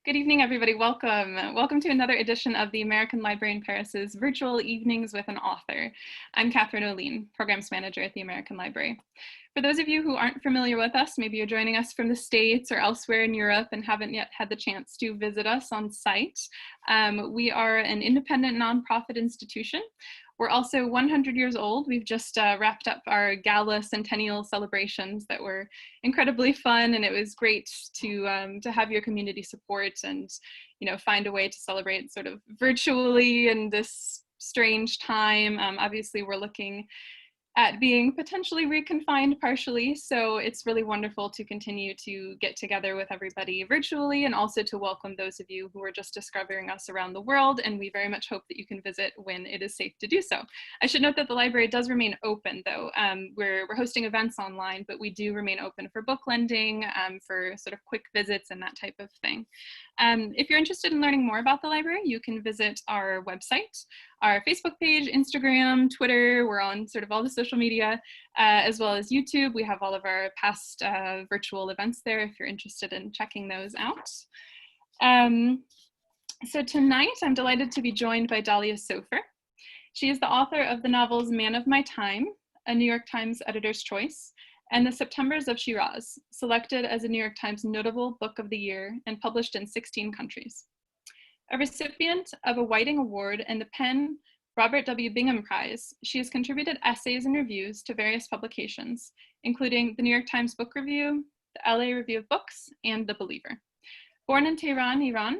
Good evening, everybody. Welcome. Welcome to another edition of the American Library in Paris's virtual evenings with an author. I'm Catherine Olien, Programs Manager at the American Library. For those of you who aren't familiar with us, maybe you're joining us from the States or elsewhere in Europe and haven't yet had the chance to visit us on site, we are an independent nonprofit institution. We're also 100 years old. We've just wrapped up our gala centennial celebrations that were incredibly fun, and it was great to have your community support and find a way to celebrate sort of virtually in this strange time. Obviously, we're looking at being potentially reconfined partially. So it's really wonderful to continue to get together with everybody virtually and also to welcome those of you who are just discovering us around the world. And we very much hope that you can visit when it is safe to do so. I should note that the library does remain open though. We're hosting events online, but we do remain open for book lending, for sort of quick visits and that type of thing. If you're interested in learning more about the library, you can visit our website, our Facebook page, Instagram, Twitter. We're on sort of all the social media, as well as YouTube. We have all of our past virtual events there if you're interested in checking those out. So tonight, I'm delighted to be joined by Dalia Sofer. She is the author of the novels Man of My Time, a New York Times Editor's Choice, and The Septembers of Shiraz, selected as a New York Times Notable Book of the Year and published in 16 countries. A recipient of a Whiting Award and the Penn Robert W. Bingham Prize, she has contributed essays and reviews to various publications, including the New York Times Book Review, the LA Review of Books, and The Believer. Born in Tehran, Iran,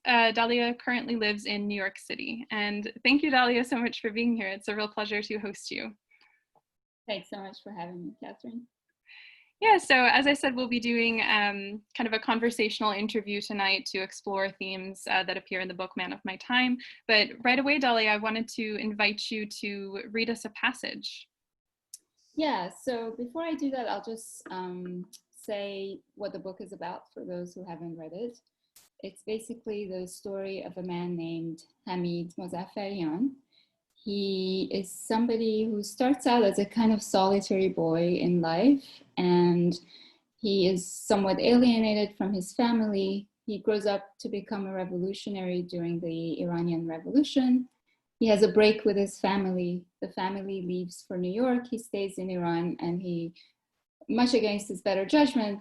Dalia currently lives in New York City. And thank you, Dalia, so much for being here. It's a real pleasure to host you. Thanks so much for having me, Catherine. Yeah, so as I said, we'll be doing kind of a conversational interview tonight to explore themes that appear in the book Man of My Time. But right away, Dalia, I wanted to invite you to read us a passage. Yeah, so before I do that, I'll just say what the book is about for those who haven't read it. It's basically the story of a man named Hamid Mozaffarian. He is somebody who starts out as a kind of solitary boy in life, and he is somewhat alienated from his family. He grows up to become a revolutionary during the Iranian Revolution. He has a break with his family. The family leaves for New York. He stays in Iran, and he, much against his better judgment,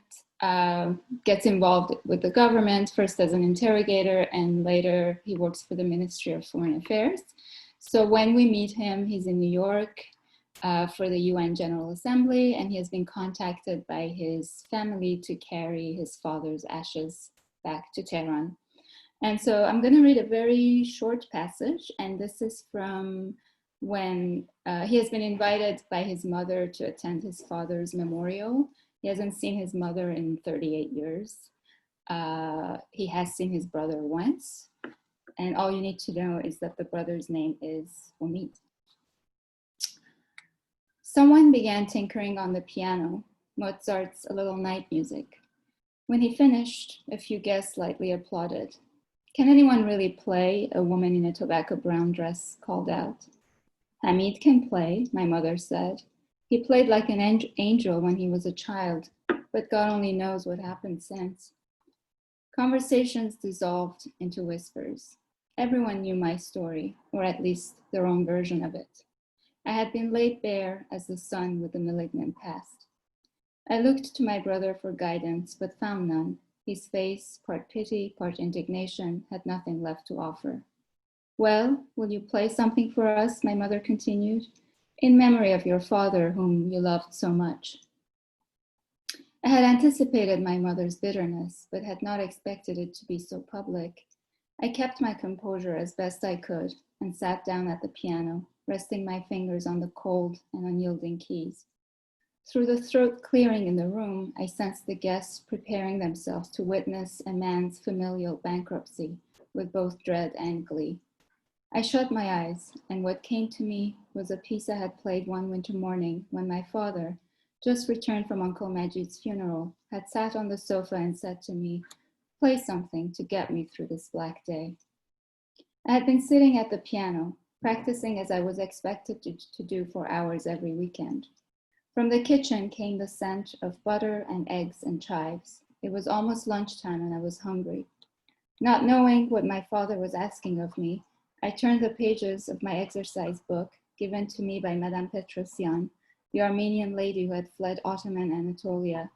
gets involved with the government, first as an interrogator, and later he works for the Ministry of Foreign Affairs. So when we meet him, he's in New York for the UN General Assembly, and he has been contacted by his family to carry his father's ashes back to Tehran. And so I'm going to read a very short passage, and this is from when he has been invited by his mother to attend his father's memorial. He hasn't seen his mother in 38 years. He has seen his brother once. And all you need to know is that the brother's name is Hamid. Someone began tinkering on the piano, Mozart's A Little Night Music. When he finished, a few guests lightly applauded. Can anyone really play? A woman in a tobacco brown dress called out. Hamid can play, my mother said. He played like an angel when he was a child, but God only knows what happened since. Conversations dissolved into whispers. Everyone knew my story, or at least their own version of it. I had been laid bare as the son with the malignant past. I looked to my brother for guidance, but found none. His face, part pity, part indignation, had nothing left to offer. Well, will you play something for us? My mother continued, in memory of your father, whom you loved so much. I had anticipated my mother's bitterness, but had not expected it to be so public. I kept my composure as best I could and sat down at the piano, resting my fingers on the cold and unyielding keys. Through the throat clearing in the room, I sensed the guests preparing themselves to witness a man's familial bankruptcy with both dread and glee. I shut my eyes, and what came to me was a piece I had played one winter morning when my father, just returned from Uncle Majid's funeral, had sat on the sofa and said to me, play something to get me through this black day. I had been sitting at the piano, practicing as I was expected to do for hours every weekend. From the kitchen came the scent of butter and eggs and chives. It was almost lunchtime and I was hungry. Not knowing what my father was asking of me, I turned the pages of my exercise book, given to me by Madame Petrosian, the Armenian lady who had fled Ottoman Anatolia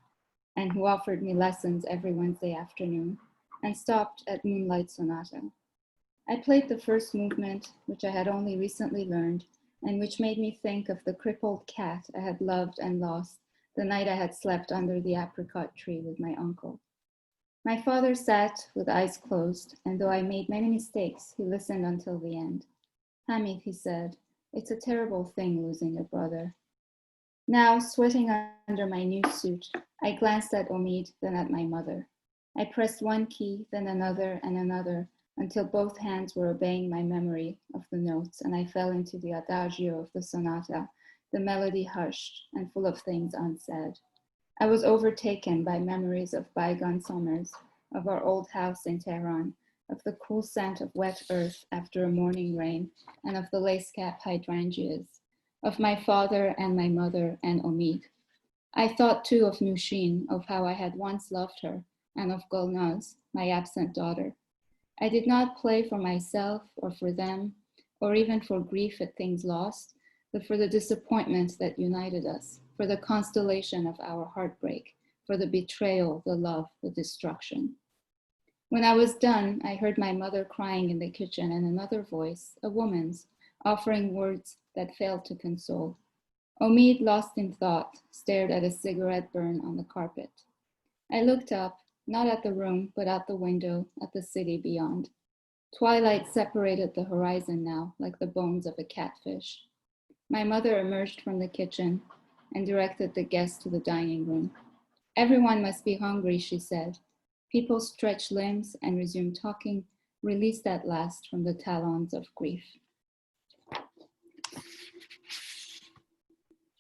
and who offered me lessons every Wednesday afternoon, and stopped at Moonlight Sonata. I played the first movement, which I had only recently learned, and which made me think of the crippled cat I had loved and lost the night I had slept under the apricot tree with my uncle. My father sat with eyes closed, and though I made many mistakes, he listened until the end. Hamid, he said, it's a terrible thing losing a brother. Now, sweating under my new suit, I glanced at Omid, then at my mother. I pressed one key, then another and another, until both hands were obeying my memory of the notes, and I fell into the adagio of the sonata, the melody hushed and full of things unsaid. I was overtaken by memories of bygone summers, of our old house in Tehran, of the cool scent of wet earth after a morning rain, and of the lace-cap hydrangeas, of my father and my mother and Omid. I thought too of Nushin, of how I had once loved her, and of Gulnaz, my absent daughter. I did not play for myself or for them, or even for grief at things lost, but for the disappointment that united us, for the constellation of our heartbreak, for the betrayal, the love, the destruction. When I was done, I heard my mother crying in the kitchen and another voice, a woman's, offering words that failed to console. Omid, lost in thought, stared at a cigarette burn on the carpet. I looked up, not at the room, but out the window, at the city beyond. Twilight separated the horizon now, like the bones of a catfish. My mother emerged from the kitchen and directed the guests to the dining room. Everyone must be hungry, she said. People stretched limbs and resumed talking, released at last from the talons of grief.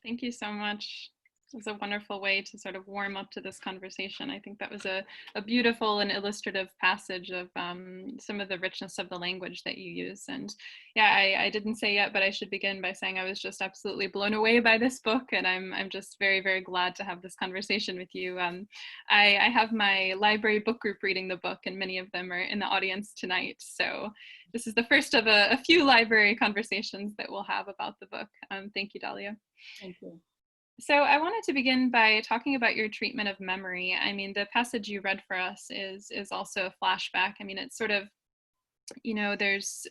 Thank you so much. It was a wonderful way to sort of warm up to this conversation. I think that was a beautiful and illustrative passage of some of the richness of the language that you use. And yeah, I didn't say yet, but I should begin by saying I was just absolutely blown away by this book, and I'm just very, very glad to have this conversation with you. I have my library book group reading the book, and many of them are in the audience tonight. So this is the first of a few library conversations that we'll have about the book. Thank you, Dalia. Thank you. So I wanted to begin by talking about your treatment of memory. I mean, the passage you read for us is also a flashback. I mean, it's sort of, you know, there's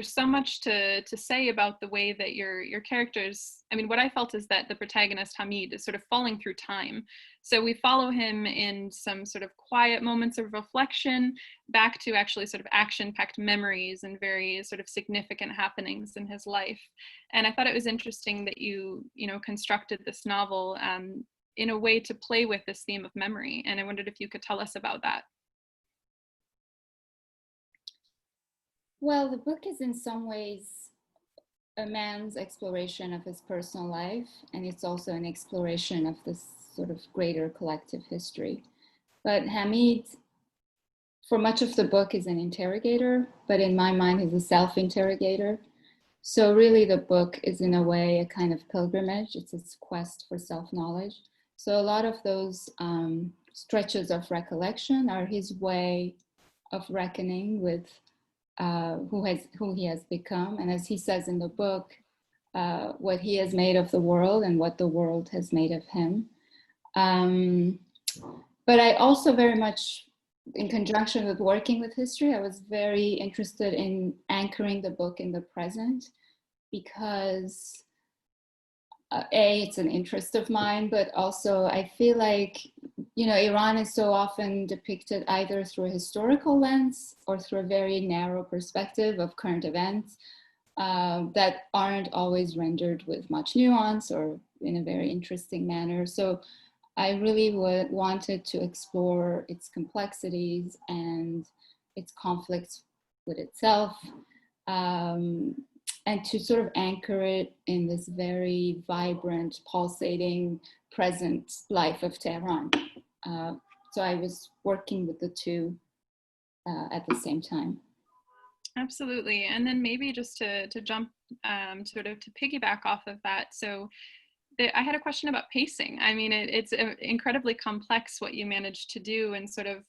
so much to say about the way that your characters, I mean, what I felt is that the protagonist Hamid is sort of falling through time. So we follow him in some sort of quiet moments of reflection back to actually sort of action-packed memories and very sort of significant happenings in his life. And I thought it was interesting that you constructed this novel in a way to play with this theme of memory. And I wondered if you could tell us about that. Well, the book is in some ways a man's exploration of his personal life, and it's also an exploration of this sort of greater collective history. But Hamid, for much of the book, is an interrogator, but in my mind, he's a self-interrogator. So really the book is in a way a kind of pilgrimage. It's his quest for self-knowledge. So a lot of those stretches of recollection are his way of reckoning with who he has become. And as he says in the book, what he has made of the world and what the world has made of him. But I also very much, in conjunction with working with history, I was very interested in anchoring the book in the present because it's an interest of mine, but also I feel like, you know, Iran is so often depicted either through a historical lens or through a very narrow perspective of current events that aren't always rendered with much nuance or in a very interesting manner. So I really wanted to explore its complexities and its conflicts with itself, and to sort of anchor it in this very vibrant, pulsating, present life of Tehran. So I was working with the two at the same time. Absolutely. And then maybe just to jump sort of to piggyback off of that. So I had a question about pacing. I mean, it's incredibly complex what you managed to do, and sort of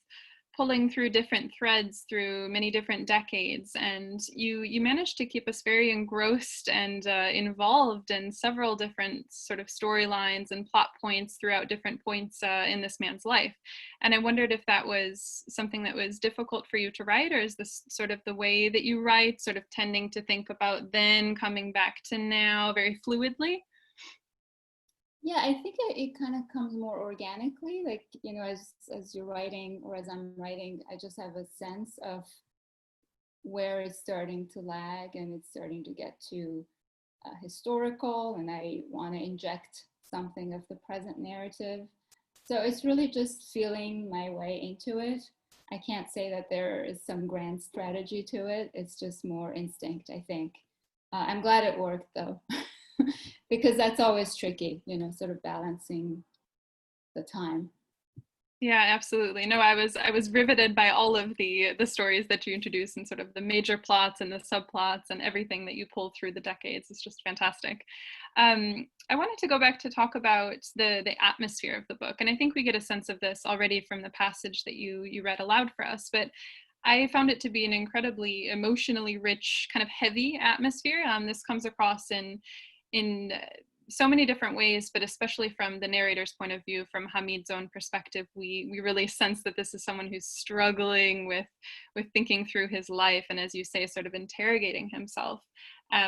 pulling through different threads through many different decades, and you managed to keep us very engrossed and involved in several different sort of storylines and plot points throughout different points in this man's life. And I wondered if that was something that was difficult for you to write, or is this sort of the way that you write, sort of tending to think about then coming back to now very fluidly? Yeah, I think it kind of comes more organically, like, you know, as you're writing or as I'm writing, I just have a sense of where it's starting to lag and it's starting to get to historical, and I want to inject something of the present narrative. So it's really just feeling my way into it. I can't say that there is some grand strategy to it. It's just more instinct, I think. I'm glad it worked though. Because that's always tricky, you know, sort of balancing the time. Yeah, absolutely. No, I was riveted by all of the stories that you introduce, and sort of the major plots and the subplots and everything that you pull through the decades. It's just fantastic. I wanted to go back to talk about the atmosphere of the book, and I think we get a sense of this already from the passage that you read aloud for us. But I found it to be an incredibly emotionally rich, kind of heavy atmosphere. This comes across in so many different ways, but especially from the narrator's point of view, from Hamid's own perspective, we really sense that this is someone who's struggling with thinking through his life, and as you say, sort of interrogating himself.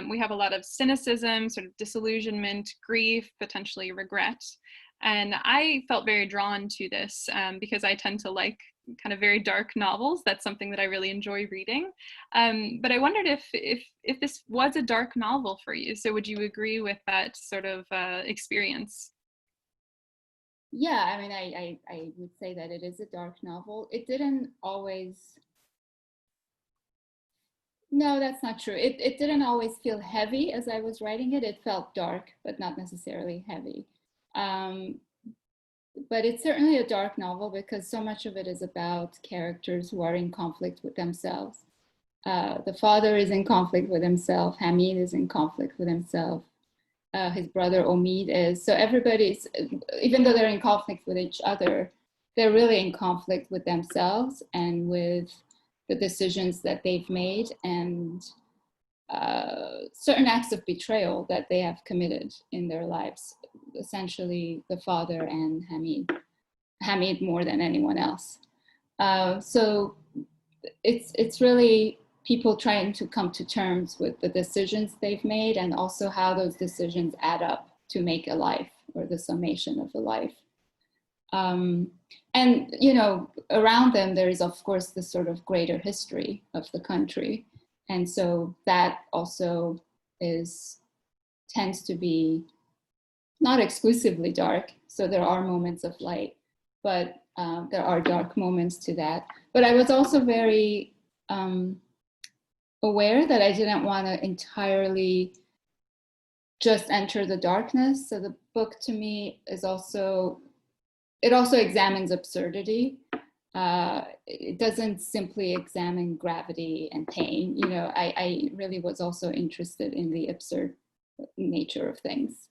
We have a lot of cynicism, sort of disillusionment, grief, potentially regret. And I felt very drawn to this because I tend to like kind of very dark novels. That's something that I really enjoy reading. But I wondered if this was a dark novel for you. So would you agree with that sort of experience? Yeah, I mean, I would say that it is a dark novel. It didn't always, no, that's not true. It didn't always feel heavy as I was writing it. It felt dark, but not necessarily heavy. But it's certainly a dark novel because so much of it is about characters who are in conflict with themselves. The father is in conflict with himself. Hamid is in conflict with himself. His brother Omid is. So everybody's, even though they're in conflict with each other, they're really in conflict with themselves and with the decisions that they've made, and certain acts of betrayal that they have committed in their lives. Essentially, the father and Hamid more than anyone else. So it's really people trying to come to terms with the decisions they've made, and also how those decisions add up to make a life, or the summation of a life. And, you know, around them, there is, of course, the sort of greater history of the country. And so that also tends to be not exclusively dark. So there are moments of light, but there are dark moments to that. But I was also very aware that I didn't want to entirely just enter the darkness. So the book to me is also, it also examines absurdity. It doesn't simply examine gravity and pain. You know, I really was also interested in the absurd nature of things.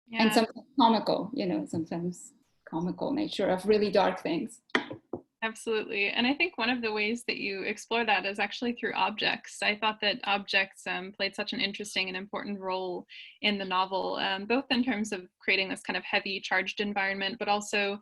Yeah. And sometimes comical, you know, sometimes comical nature of really dark things. Absolutely. And I think one of the ways that you explore that is actually through objects. I thought that objects played such an interesting and important role in the novel, both in terms of creating this kind of heavy, charged environment, but also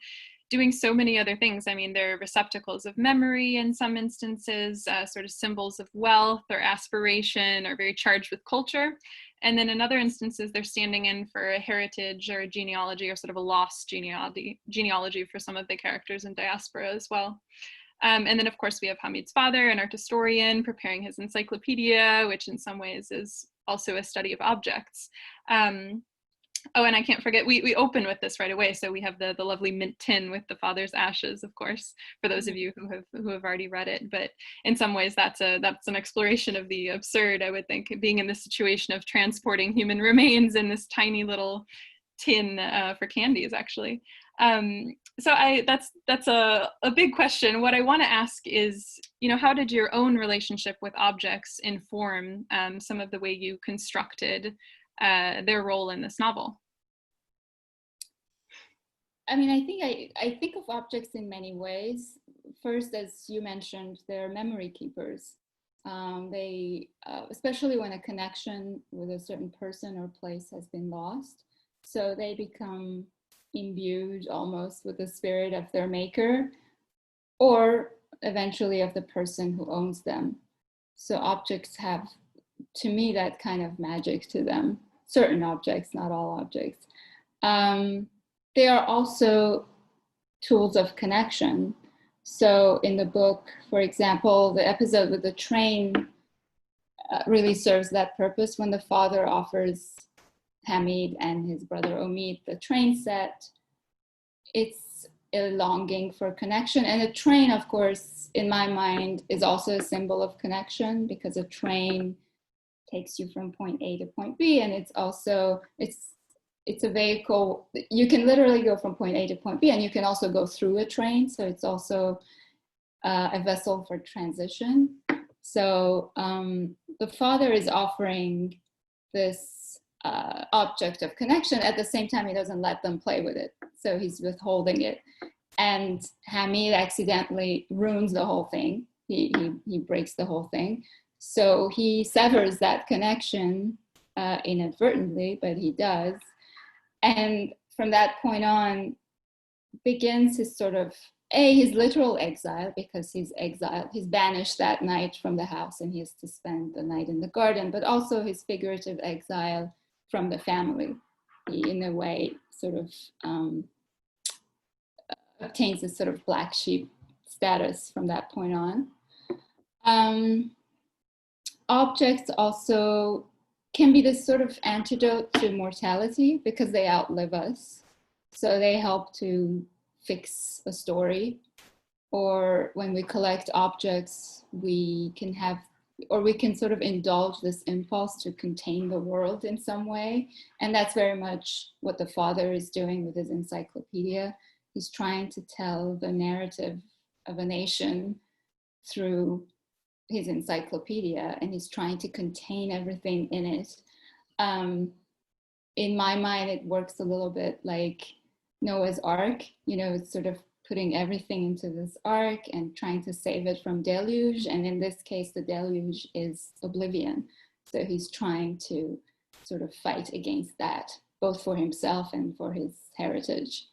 doing so many other things. I mean, they're receptacles of memory in some instances, sort of symbols of wealth or aspiration, or very charged with culture. And then in other instances, they're standing in for a heritage or a genealogy, or sort of a lost genealogy for some of the characters in Diaspora as well. And then, of course, we have Hamid's father, an art historian, preparing his encyclopedia, which in some ways is also a study of objects. Oh, and I can't forget, we open with this right away. So we have the lovely mint tin with the father's ashes, of course, for those of you who have already read it. But in some ways, that's an exploration of the absurd, I would think, being in this situation of transporting human remains in this tiny little tin for candies, actually. So that's a big question. What I want to ask is, you know, how did your own relationship with objects inform some of the way you constructed their role in this novel? I mean, I think of objects in many ways. first, as you mentioned, they're memory keepers. Especially when a connection with a certain person or place has been lost, so they become imbued almost with the spirit of their maker, or eventually of the person who owns them. So objects have, to me, that kind of magic to them. Certain objects, not all objects. They are also tools of connection. So in the book, for example, the episode with the train really serves that purpose when the father offers Hamid and his brother Omid the train set. It's a longing for connection. And a train, of course, in my mind, is also a symbol of connection, because a train takes you from point A to point B, and it's also, it's a vehicle. You can literally go from point A to point B, and you can also go through a train. So it's also a vessel for transition. So the father is offering this object of connection. At the same time, he doesn't let them play with it. So he's withholding it. And Hamid accidentally ruins the whole thing. He breaks the whole thing. So he severs that connection inadvertently, but he does. And from that point on begins his sort of, his literal exile, because he's exiled, he's banished that night from the house and he has to spend the night in the garden, but also his figurative exile from the family. He, in a way, sort of obtains this sort of black sheep status from that point on. Objects also can be this sort of antidote to mortality, because they outlive us. So they help to fix a story. Or when we collect objects, we can have, or we can sort of indulge this impulse to contain the world in some way. And that's very much what the father is doing with his encyclopedia. He's trying to tell the narrative of a nation through his encyclopedia, and he's trying to contain everything in it. In my mind, it works a little bit like Noah's Ark. You know, it's sort of putting everything into this ark and trying to save it from deluge. And in this case, the deluge is oblivion. So he's trying to sort of fight against that, both for himself and for his heritage.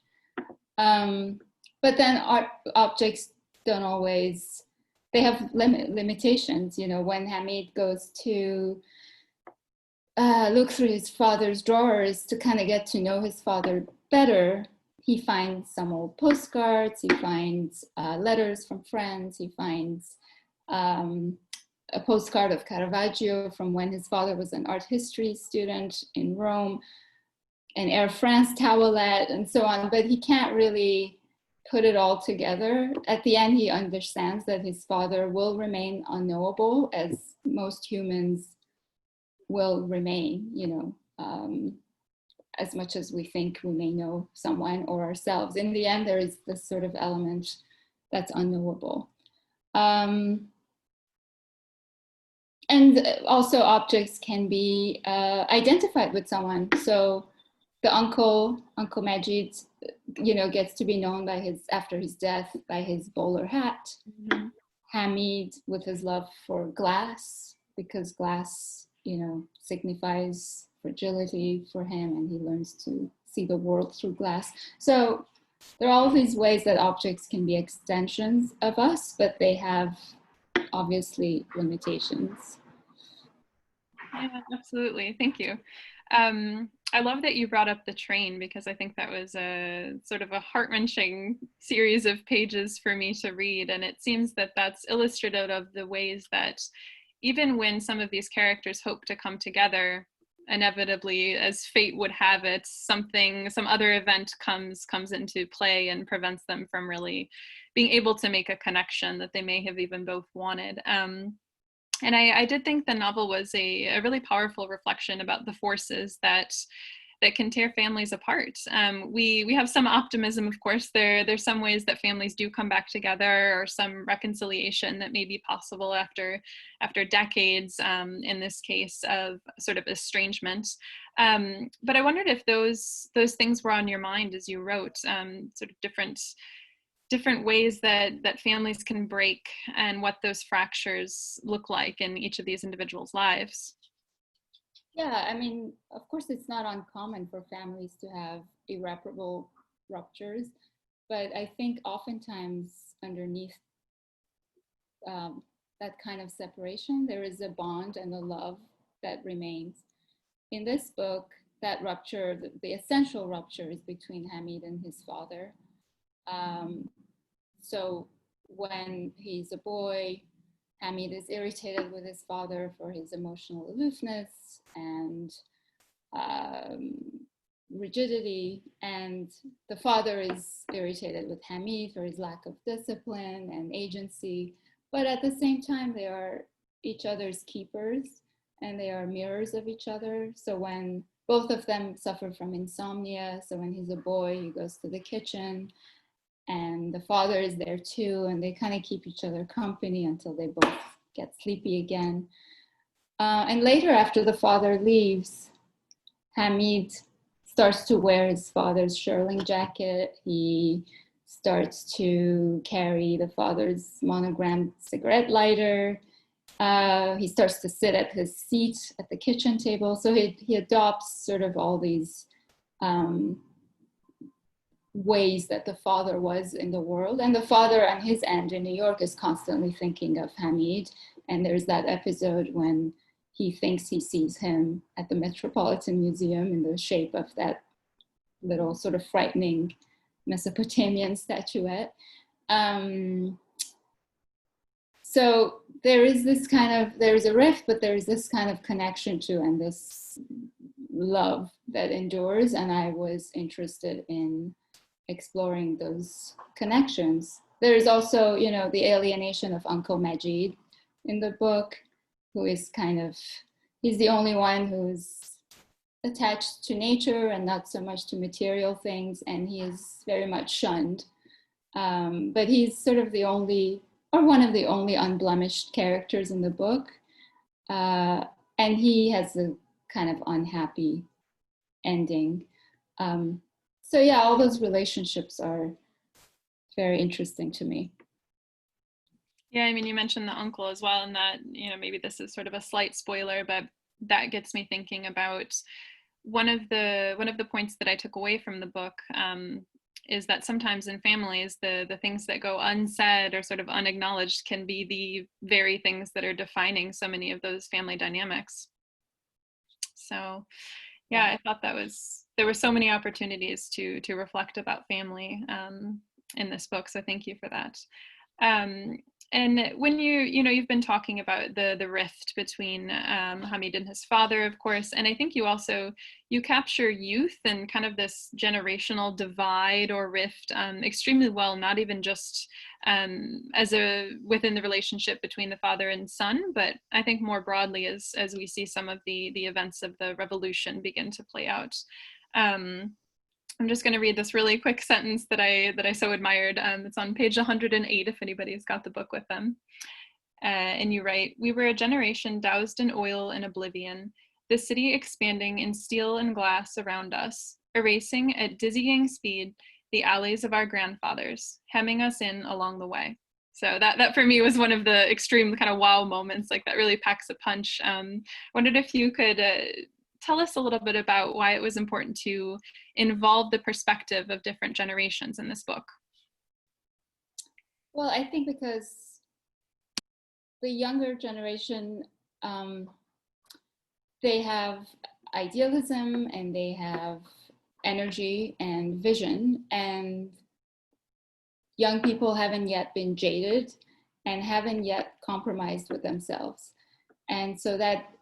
But then objects don't always, they have limitations. You know, when Hamid goes to look through his father's drawers to kind of get to know his father better, he finds some old postcards, he finds letters from friends, he finds a postcard of Caravaggio from when his father was an art history student in Rome, an Air France towelette, and so on, but he can't really put it all together. At the end, he understands that his father will remain unknowable, as most humans will remain, you know, as much as we think we may know someone or ourselves. In the end, there is this sort of element that's unknowable. And also objects can be identified with someone. So the Uncle Majid, you know, gets to be known by after his death, by his bowler hat. Mm-hmm. Hamid with his love for glass, because glass, you know, signifies fragility for him, and he learns to see the world through glass. So there are all these ways that objects can be extensions of us, but they have obviously limitations. Yeah, absolutely. Thank you. I love that you brought up the train, because I think that was a sort of a heart-wrenching series of pages for me to read. And it seems that that's illustrative of the ways that even when some of these characters hope to come together, inevitably, as fate would have it, some other event comes into play and prevents them from really being able to make a connection that they may have even both wanted. And I did think the novel was a really powerful reflection about the forces that can tear families apart. We have some optimism, of course. There's some ways that families do come back together, or some reconciliation that may be possible after decades, in this case, of sort of estrangement. But I wondered if those things were on your mind as you wrote, sort of different different ways that families can break and what those fractures look like in each of these individuals' lives. Yeah, I mean, of course, it's not uncommon for families to have irreparable ruptures, but I think oftentimes underneath that kind of separation, there is a bond and a love that remains. In this book, that rupture, the essential rupture, is between Hamid and his father. So when he's a boy, Hamid is irritated with his father for his emotional aloofness and rigidity, and the father is irritated with Hamid for his lack of discipline and agency. But at the same time, they are each other's keepers and they are mirrors of each other. So when both of them suffer from insomnia, so when he's a boy, he goes to the kitchen and the father is there too, and they kind of keep each other company until they both get sleepy again. And later, after the father leaves, Hamid starts to wear his father's shearling jacket. He starts to carry the father's monogrammed cigarette lighter. He starts to sit at his seat at the kitchen table. So he adopts sort of all these ways that the father was in the world. And the father on his end in New York is constantly thinking of Hamid. And there's that episode when he thinks he sees him at the Metropolitan Museum in the shape of that little sort of frightening Mesopotamian statuette. So there is this there's a rift, but there is this kind of connection to and this love that endures. And I was interested in exploring those connections. There is also, the alienation of Uncle Majid in the book, who is he's the only one who's attached to nature and not so much to material things, and he is very much shunned. But he's sort of the only, or one of the only unblemished characters in the book. And he has a kind of unhappy ending. So yeah, all those relationships are very interesting to me. Yeah, I mean, you mentioned the uncle as well, and that, maybe this is sort of a slight spoiler, but that gets me thinking about one of the points that I took away from the book is that sometimes in families, the things that go unsaid or sort of unacknowledged can be the very things that are defining so many of those family dynamics. So yeah, I thought there were so many opportunities to reflect about family in this book. So thank you for that. And when you've been talking about the rift between Hamid and his father, of course, and I think you capture youth and kind of this generational divide or rift extremely well, not even just within the relationship between the father and son, but I think more broadly as we see some of the events of the revolution begin to play out. I'm just going to read this really quick sentence that I so admired. It's on page 108 if anybody's got the book with them. And you write, "We were a generation doused in oil and oblivion, the city expanding in steel and glass around us, erasing at dizzying speed the alleys of our grandfathers, hemming us in along the way." So that for me was one of the extreme kind of wow moments, like that really packs a punch. Wondered if you could tell us a little bit about why it was important to involve the perspective of different generations in this book. Well, I think because the younger generation, they have idealism and they have energy and vision, and young people haven't yet been jaded and haven't yet compromised with themselves. And so that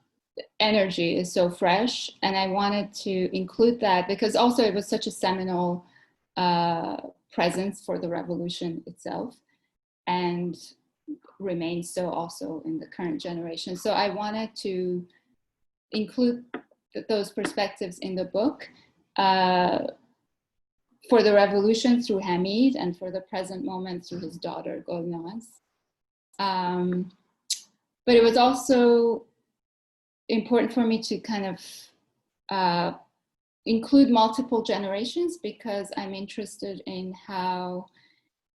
energy is so fresh, and I wanted to include that because also it was such a seminal presence for the revolution itself and remains so also in the current generation. So I wanted to include those perspectives in the book for the revolution through Hamid and for the present moment through his daughter Golnaz. But it was also important for me to kind of include multiple generations because I'm interested in how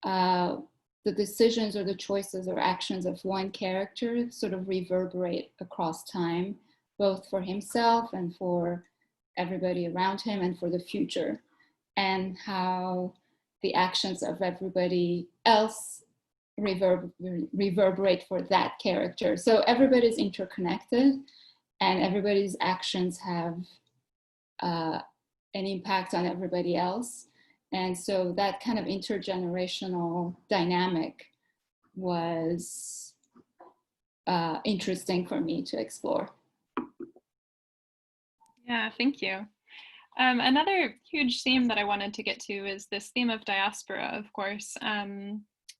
the decisions or the choices or actions of one character sort of reverberate across time, both for himself and for everybody around him and for the future, and how the actions of everybody else reverberate for that character. So everybody's interconnected and everybody's actions have an impact on everybody else. And so that kind of intergenerational dynamic was interesting for me to explore. Yeah, thank you. Another huge theme that I wanted to get to is this theme of diaspora, of course.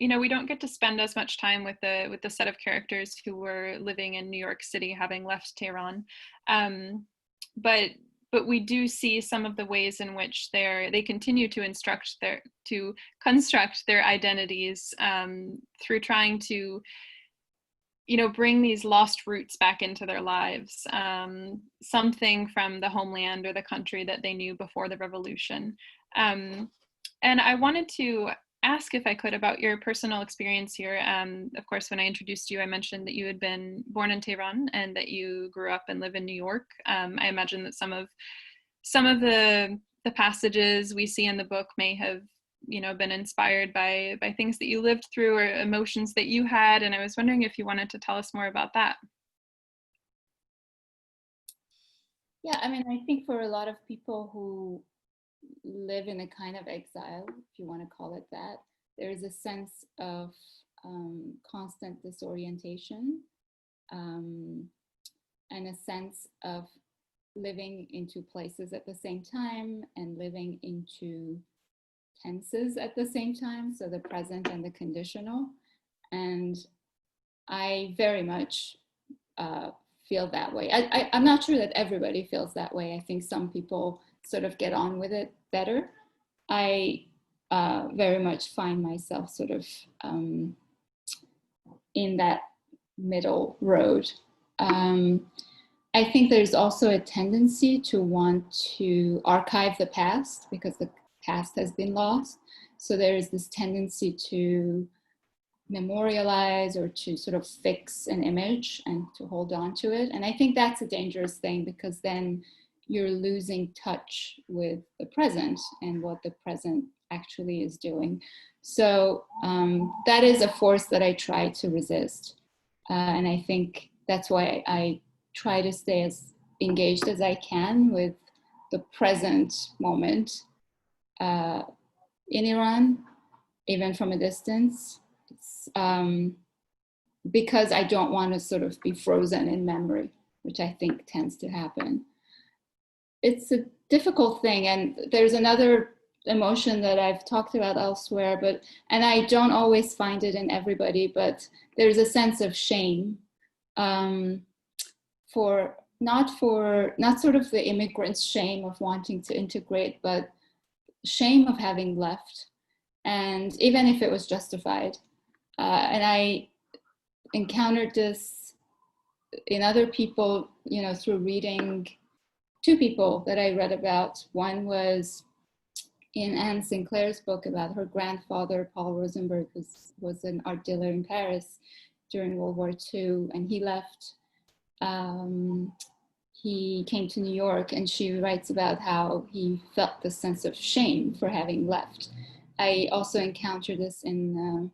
You know, we don't get to spend as much time with the set of characters who were living in New York City, having left Tehran. But we do see some of the ways in which they continue to construct their identities through trying to, you know, bring these lost roots back into their lives, something from the homeland or the country that they knew before the revolution. And I wanted to ask, if I could, about your personal experience here. Of course, when I introduced you, I mentioned that you had been born in Tehran and that you grew up and live in New York. I imagine that some of the passages we see in the book may have, you know, been inspired by things that you lived through or emotions that you had. And I was wondering if you wanted to tell us more about that. Yeah, I mean, I think for a lot of people who live in a kind of exile, if you want to call it that, there is a sense of constant disorientation and a sense of living in two places at the same time and living into tenses at the same time, so the present and the conditional. And I very much feel that way. I'm not sure that everybody feels that way. I think some people sort of get on with it better. I very much find myself sort of in that middle road. I think there's also a tendency to want to archive the past because the past has been lost. So there is this tendency to memorialize or to sort of fix an image and to hold on to it. And I think that's a dangerous thing because then you're losing touch with the present and what the present actually is doing. So that is a force that I try to resist. And I think that's why I try to stay as engaged as I can with the present moment in Iran, even from a distance. It's, because I don't want to sort of be frozen in memory, which I think tends to happen. It's a difficult thing, and there's another emotion that I've talked about elsewhere, and I don't always find it in everybody, but there's a sense of shame not sort of the immigrant's shame of wanting to integrate, but shame of having left, and even if it was justified. And I encountered this in other people, you know, through reading two people that I read about. One was in Anne Sinclair's book about her grandfather, Paul Rosenberg, was an art dealer in Paris during World War II, and he left. He came to New York, and she writes about how he felt the sense of shame for having left. I also encountered this in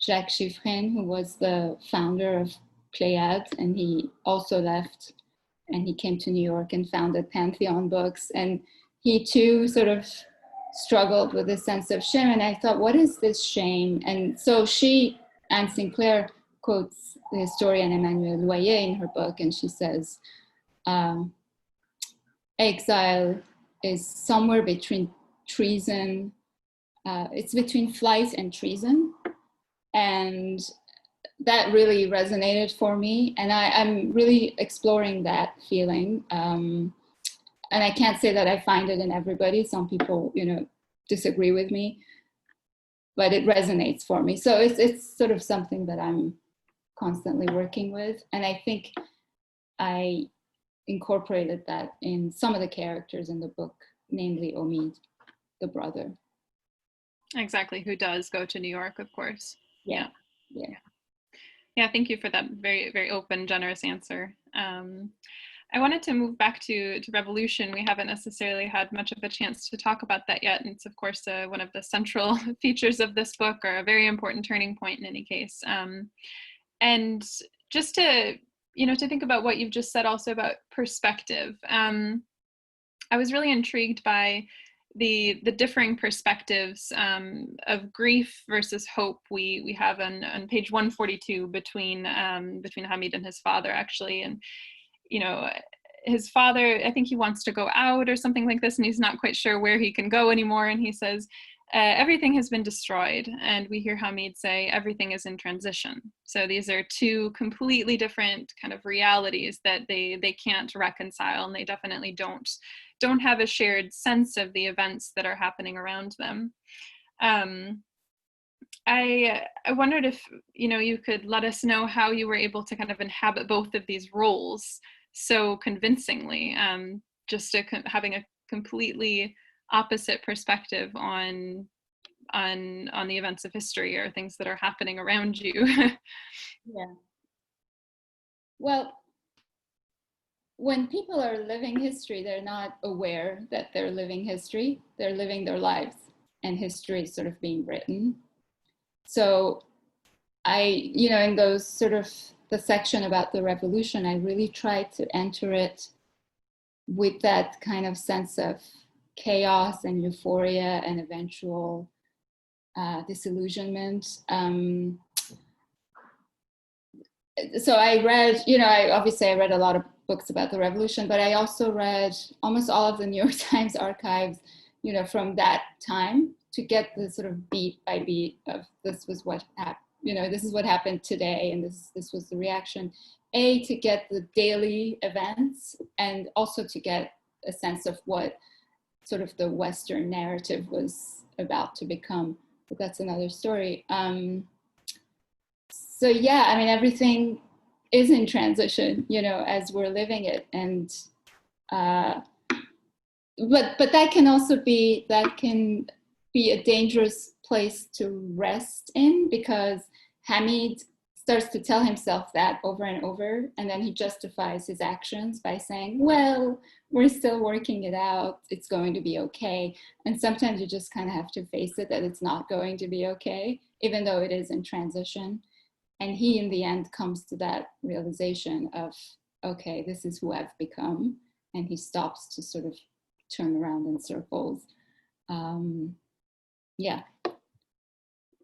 Jacques Chiffrin, who was the founder of Pléiade, and he also left, and he came to New York and founded Pantheon Books, and he too sort of struggled with a sense of shame. And I thought, what is this shame? And so Anne Sinclair, quotes the historian Emmanuelle Loyer in her book, and she says, exile is somewhere between treason, it's between flight and treason. And that really resonated for me. And I'm really exploring that feeling. And I can't say that I find it in everybody. Some people, you know, disagree with me, but it resonates for me. So it's sort of something that I'm constantly working with. And I think I incorporated that in some of the characters in the book, namely Omid, the brother. Exactly, who does go to New York, of course. Yeah, Yeah. yeah. Yeah, thank you for that very, very open, generous answer. I wanted to move back to revolution. We haven't necessarily had much of a chance to talk about that yet. And it's, of course, one of the central features of this book, or a very important turning point in any case. And just to think about what you've just said also about perspective. I was really intrigued by the differing perspectives of grief versus hope we have on page 142 between Hamid and his father, actually. And his father, I think he wants to go out or something like this, and he's not quite sure where he can go anymore, and he says, everything has been destroyed. And we hear Hamid say, everything is in transition. So these are two completely different kind of realities that they can't reconcile, and they definitely don't have a shared sense of the events that are happening around them. I wondered if you could let us know how you were able to kind of inhabit both of these roles so convincingly, having a completely opposite perspective on the events of history or things that are happening around you. Yeah. Well, when people are living history, they're not aware that they're living history. They're living their lives, and history is sort of being written. So in those sort of the section about the revolution, I really tried to enter it with that kind of sense of chaos and euphoria and eventual disillusionment. So I read, I read a lot of books about the revolution, but I also read almost all of the New York Times archives, from that time, to get the sort of beat by beat of this was what happened. This is what happened today, and this was the reaction. To get the daily events, and also to get a sense of what sort of the Western narrative was about to become. But that's another story. So yeah, I mean, everything is in transition, as we're living it, and but that can also be a dangerous place to rest in, because Hamid starts to tell himself that over and over, and then he justifies his actions by saying, well, we're still working it out, it's going to be okay. And sometimes you just kind of have to face it, that it's not going to be okay, even though it is in transition. And he, in the end, comes to that realization of, okay, this is who I've become. And he stops to sort of turn around in circles. Yeah.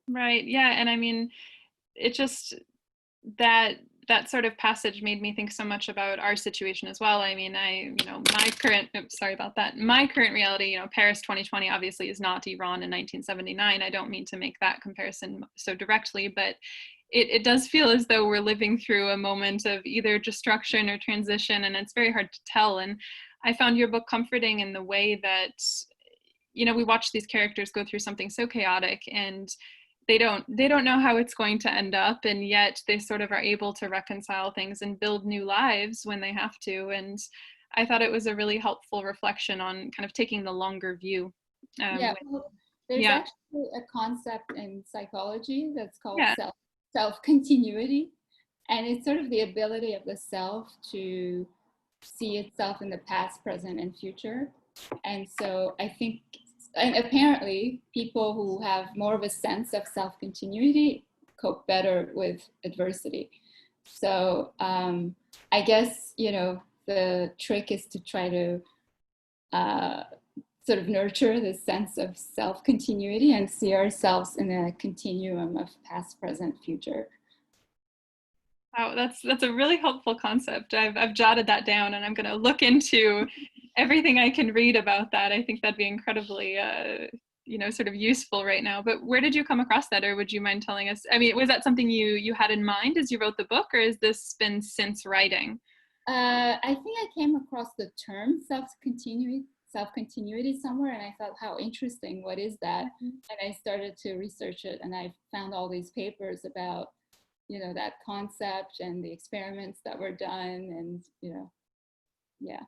Right. Yeah. And I mean, it just, that sort of passage made me think so much about our situation as well. I mean, my current reality, Paris 2020 obviously is not Iran in 1979. I don't mean to make that comparison so directly, but it does feel as though we're living through a moment of either destruction or transition, and it's very hard to tell. And I found your book comforting in the way that, we watch these characters go through something so chaotic, and they don't know how it's going to end up, and yet they sort of are able to reconcile things and build new lives when they have to. And I thought it was a really helpful reflection on kind of taking the longer view. There's actually a concept in psychology that's called yeah. self-continuity, and it's sort of the ability of the self to see itself in the past, present, and future. And so I think, and apparently people who have more of a sense of self-continuity cope better with adversity. So I guess, the trick is to try to sort of nurture this sense of self-continuity and see ourselves in a continuum of past, present, future. Wow, that's a really helpful concept. I've jotted that down, and I'm going to look into everything I can read about that. I think that'd be incredibly, sort of useful right now. But where did you come across that, or would you mind telling us? I mean, was that something you had in mind as you wrote the book, or has this been since writing? I think I came across the term self-continuity somewhere, and I thought, how interesting, what is that? And I started to research it, and I found all these papers about, that concept and the experiments that were done, and, yeah.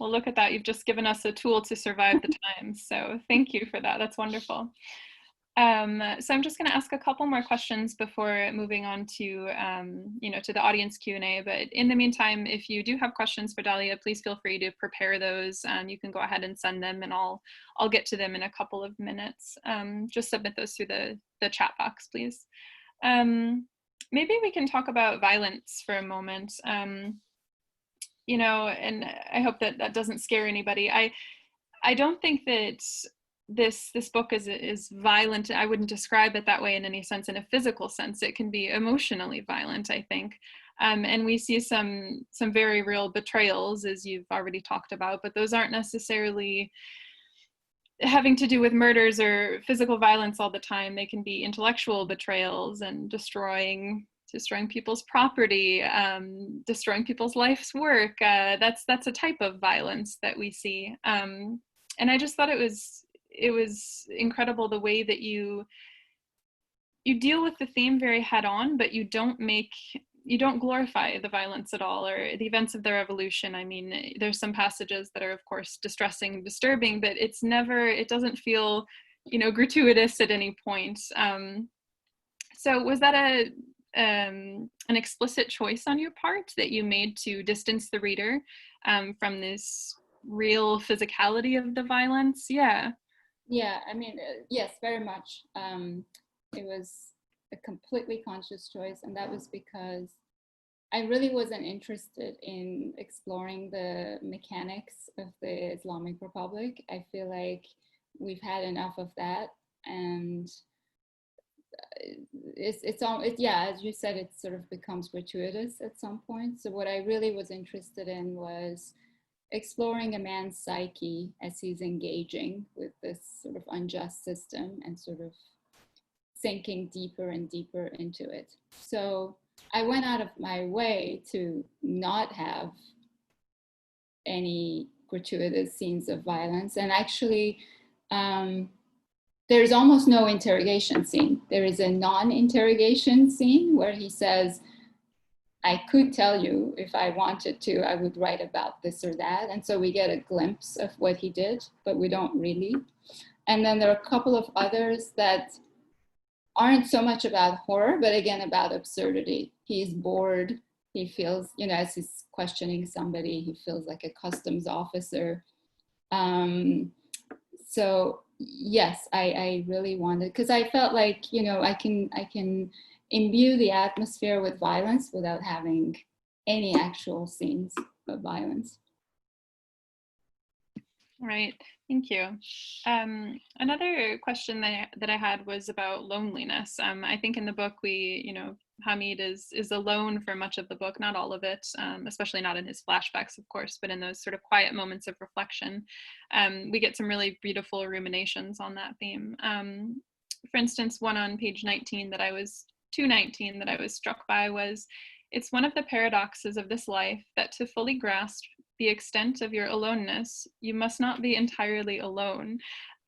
Well, look at that. You've just given us a tool to survive the times. So thank you for that. That's wonderful. So I'm just going to ask a couple more questions before moving on to, to the audience Q&A. But in the meantime, if you do have questions for Dalia, please feel free to prepare those. You can go ahead and send them, and I'll get to them in a couple of minutes. Just submit those through the chat box, please. Maybe we can talk about violence for a moment. And I hope that that doesn't scare anybody. I don't think that this book is violent. I wouldn't describe it that way in any sense, in a physical sense. It can be emotionally violent, I think. And we see some very real betrayals, as you've already talked about, but those aren't necessarily having to do with murders or physical violence all the time. They can be intellectual betrayals and destroying people's property, destroying people's life's work. That's a type of violence that we see. And I just thought it was incredible the way that you deal with the theme very head on, but you don't glorify the violence at all, or the events of the revolution. I mean, there's some passages that are of course distressing and disturbing, but it doesn't feel, gratuitous at any point. So was that an explicit choice on your part that you made to distance the reader from this real physicality of the violence? Yeah, I mean, yes, very much. It was a completely conscious choice, and that was because I really wasn't interested in exploring the mechanics of the Islamic Republic. I feel like we've had enough of that, and as you said, it sort of becomes gratuitous at some point. So what I really was interested in was exploring a man's psyche as he's engaging with this sort of unjust system and sort of sinking deeper and deeper into it. So I went out of my way to not have any gratuitous scenes of violence. And actually, there's almost no interrogation scene. There is a non-interrogation scene where he says, I could tell you if I wanted to, I would write about this or that. And so we get a glimpse of what he did, but we don't really. And then there are a couple of others that aren't so much about horror, but again, about absurdity. He's bored. He feels, as he's questioning somebody, he feels like a customs officer. So yes, I really wanted, because I felt like, I can imbue the atmosphere with violence without having any actual scenes of violence. Right, thank you. Another question that I had was about loneliness. I think in the book Hamid is alone for much of the book, not all of it, especially not in his flashbacks, of course, but in those sort of quiet moments of reflection. We get some really beautiful ruminations on that theme. For instance, one on page 219 that I was struck by was, it's one of the paradoxes of this life that to fully grasp the extent of your aloneness, you must not be entirely alone.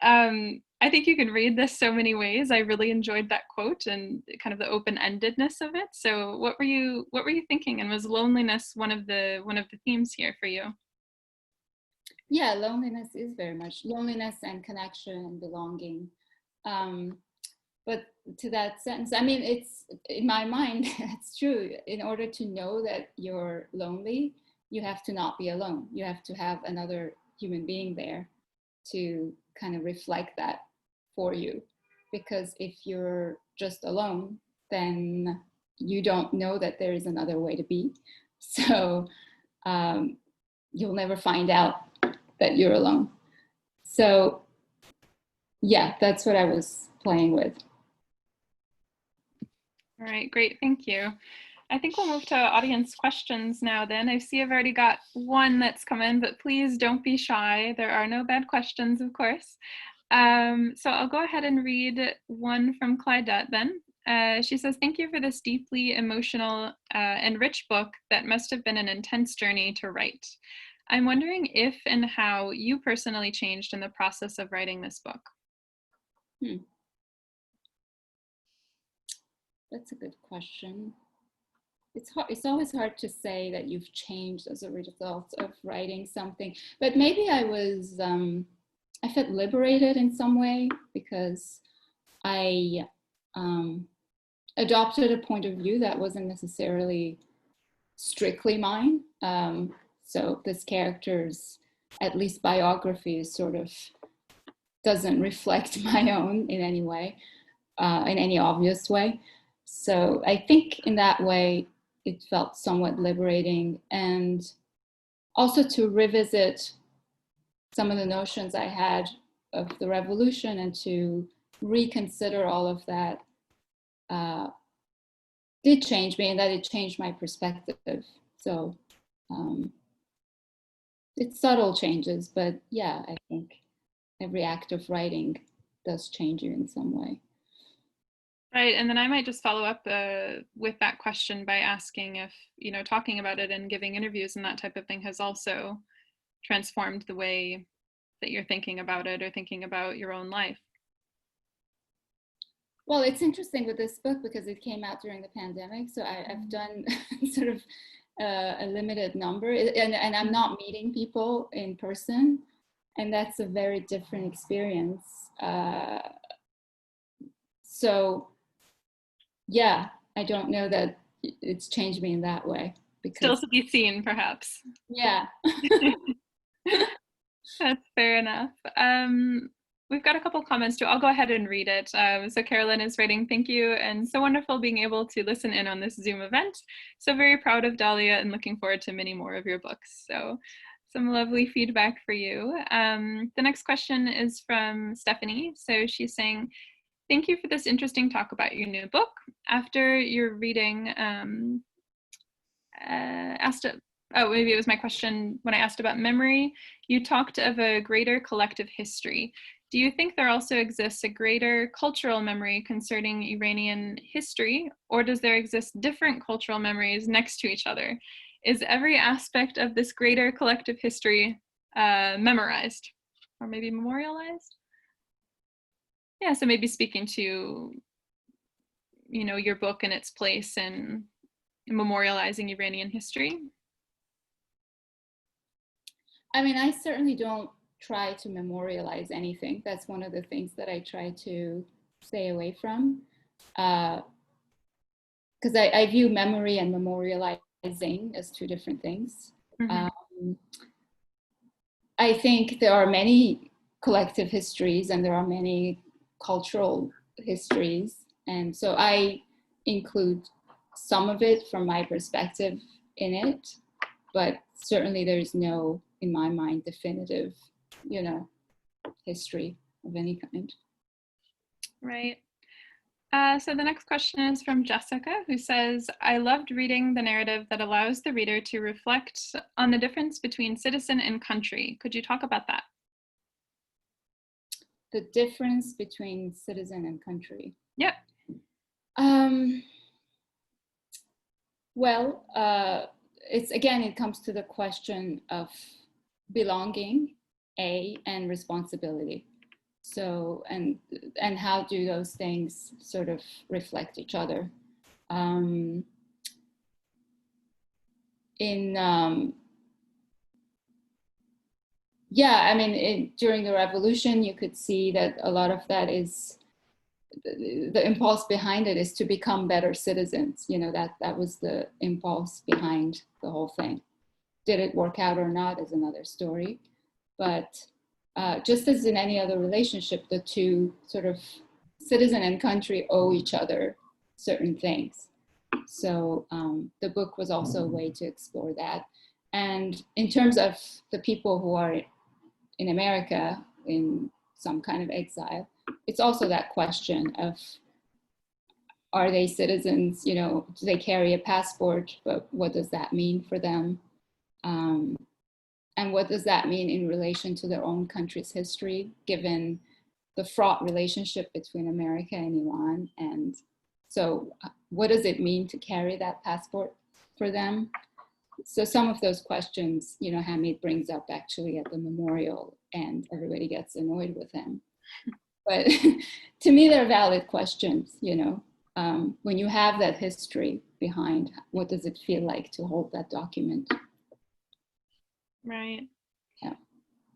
I think you can read this so many ways. I really enjoyed that quote and kind of the open-endedness of it. So what were you thinking? And was loneliness one of the themes here for you? Yeah, loneliness is very much loneliness and connection and belonging. But to that sentence, I mean, it's in my mind, it's true. In order to know that you're lonely, you have to not be alone. You have to have another human being there to kind of reflect that for you. Because if you're just alone, then you don't know that there is another way to be. So you'll never find out that you're alone. So yeah, that's what I was playing with. All right, great, thank you. I think we'll move to audience questions now then. I see I've already got one that's come in, but please don't be shy. There are no bad questions, of course. So I'll go ahead and read one from Clydette then. She says, thank you for this deeply emotional and rich book that must have been an intense journey to write. I'm wondering if and how you personally changed in the process of writing this book. That's a good question. it's always hard to say that you've changed as a result of writing something, but maybe I felt liberated in some way because I adopted a point of view that wasn't necessarily strictly mine. So this character's, at least biography, sort of doesn't reflect my own in any way, in any obvious way. So I think in that way, it felt somewhat liberating, and also to revisit some of the notions I had of the revolution and to reconsider all of that did change me, and that it changed my perspective. So it's subtle changes, but yeah, I think every act of writing does change you in some way. Right, and then I might just follow up with that question by asking if, talking about it and giving interviews and that type of thing has also transformed the way that you're thinking about it or thinking about your own life. Well, it's interesting with this book because it came out during the pandemic, so I've done sort of a limited number, and I'm not meeting people in person, and that's a very different experience. So yeah, I don't know that it's changed me in that way. Because, still to be seen, perhaps. Yeah. That's fair enough. We've got a couple comments too. I'll go ahead and read it. So Carolyn is writing, thank you, and so wonderful being able to listen in on this Zoom event. So very proud of Dalia and looking forward to many more of your books. So some lovely feedback for you. The next question is from Stephanie. So she's saying, thank you for this interesting talk about your new book. After your reading, maybe it was my question when I asked about memory, you talked of a greater collective history. Do you think there also exists a greater cultural memory concerning Iranian history, or does there exist different cultural memories next to each other? Is every aspect of this greater collective history memorized or maybe memorialized? Yeah, so maybe speaking to, your book and its place in memorializing Iranian history. I mean, I certainly don't try to memorialize anything. That's one of the things that I try to stay away from. Because I view memory and memorializing as two different things. Mm-hmm. I think there are many collective histories and there are many cultural histories. And so I include some of it from my perspective in it, but certainly there's no, in my mind, definitive, history of any kind. Right. So the next question is from Jessica, who says, I loved reading the narrative that allows the reader to reflect on the difference between citizen and country. Could you talk about that? The difference between citizen and country? Yep. Well, it comes to the question of belonging, and responsibility. So, and how do those things sort of reflect each other? During the revolution, you could see that a lot of that is, the impulse behind it is to become better citizens. That was the impulse behind the whole thing. Did it work out or not is another story. But just as in any other relationship, the two sort of citizen and country owe each other certain things. So the book was also a way to explore that. And in terms of the people who are in America in some kind of exile, it's also that question of, are they citizens? Do they carry a passport? But what does that mean for them? And what does that mean in relation to their own country's history, given the fraught relationship between America and Iran? And so what does it mean to carry that passport for them? So some of those questions, Hamid brings up actually at the memorial, and everybody gets annoyed with him. But to me, they're valid questions, when you have that history behind, what does it feel like to hold that document? Right. Yeah.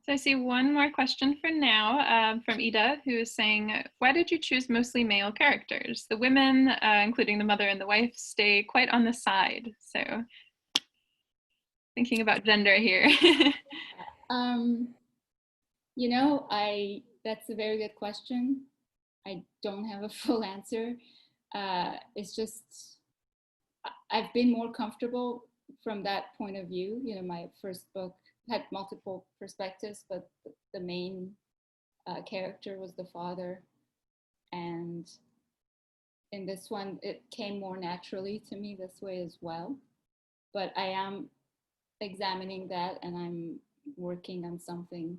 So I see one more question for now from Ida, who is saying, why did you choose mostly male characters? The women, including the mother and the wife, stay quite on the side. So thinking about gender here. You know, that's a very good question. I don't have a full answer. It's just, I've been more comfortable from that point of view. You know, my first book had multiple perspectives, but the main character was the father. And in this one, it came more naturally to me this way as well. But I am examining that, and I'm working on something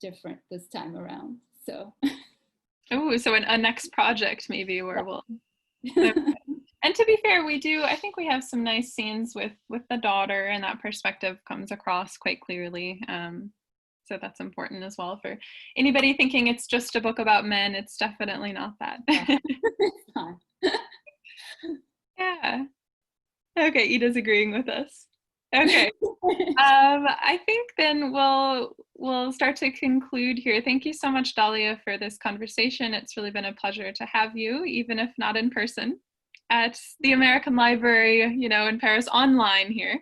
different this time around. So. Oh, so a next project maybe where we'll. Okay. And to be fair, we do, I think we have some nice scenes with the daughter, and that perspective comes across quite clearly. So that's important as well for anybody thinking it's just a book about men. It's definitely not that. It's not. Yeah. Okay, Ida's agreeing with us. Okay. I think then we'll start to conclude here. Thank you so much, Dalia, for this conversation. It's really been a pleasure to have you, even if not in person, at the American Library, you know, in Paris, online here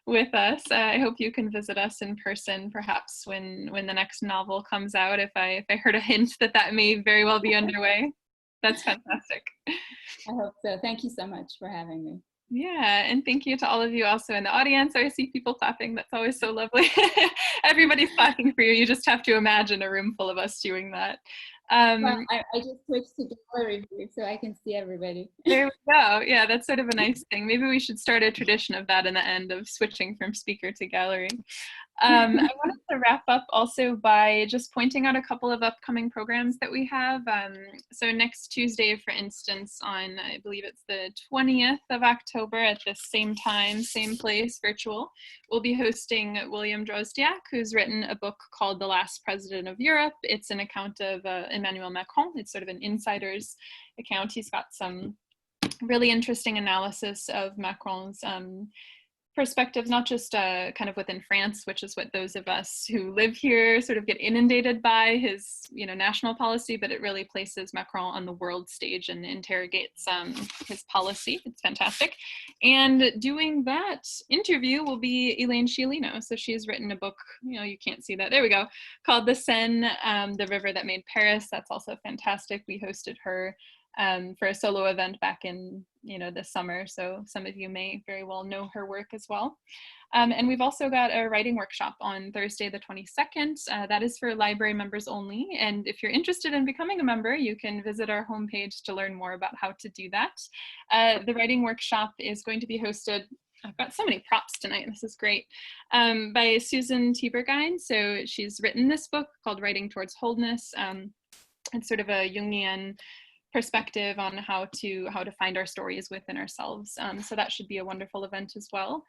with us. I hope you can visit us in person, perhaps when the next novel comes out. If I heard a hint that may very well be underway, that's fantastic. I hope so. Thank you so much for having me. Yeah, and thank you to all of you also in the audience. I see people clapping. That's always so lovely. Everybody's clapping for you. You just have to imagine a room full of us doing that. Well, I just switched to gallery view so I can see everybody. There we go. Yeah, that's sort of a nice thing. Maybe we should start a tradition of that in the end, of switching from speaker to gallery. I wanted to wrap up also by just pointing out a couple of upcoming programs that we have. So next Tuesday, for instance, on, I believe it's the 20th of October at the same time, same place, virtual, we'll be hosting William Drozdiak, who's written a book called The Last President of Europe. It's an account of Emmanuel Macron. It's sort of an insider's account. He's got some really interesting analysis of Macron's perspective, not just kind of within France, which is what those of us who live here sort of get inundated by, his, you know, national policy, but it really places Macron on the world stage and interrogates his policy. It's fantastic. And doing that interview will be Elaine Sciolino. So she's written a book, you know, you can't see that, there we go, called The Seine, the River That Made Paris. That's also fantastic. We hosted her for a solo event back in, you know, this summer. So some of you may very well know her work as well. And we've also got a writing workshop on Thursday, the 22nd. That is for library members only. And if you're interested in becoming a member, you can visit our homepage to learn more about how to do that. The writing workshop is going to be hosted, I've got so many props tonight, this is great, by Susan Tiebergein. So she's written this book called Writing Towards Wholeness. It's sort of a Jungian perspective on how to find our stories within ourselves. So that should be a wonderful event as well.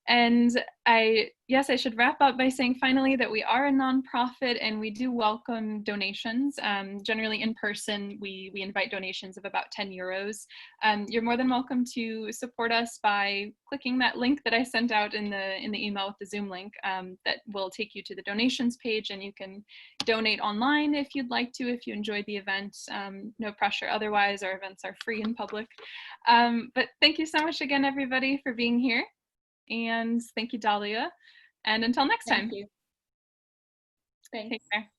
And I should wrap up by saying finally that we are a nonprofit and we do welcome donations. Generally in person, we invite donations of about 10 euros. You're more than welcome to support us by clicking that link that I sent out in the email with the Zoom link that will take you to the donations page, and you can donate online if you'd like to, if you enjoyed the event. No pressure otherwise, our events are free in public. But thank you so much again, everybody, for being here. And thank you, Dalia. And until next time. Thank you. Thanks. Take care.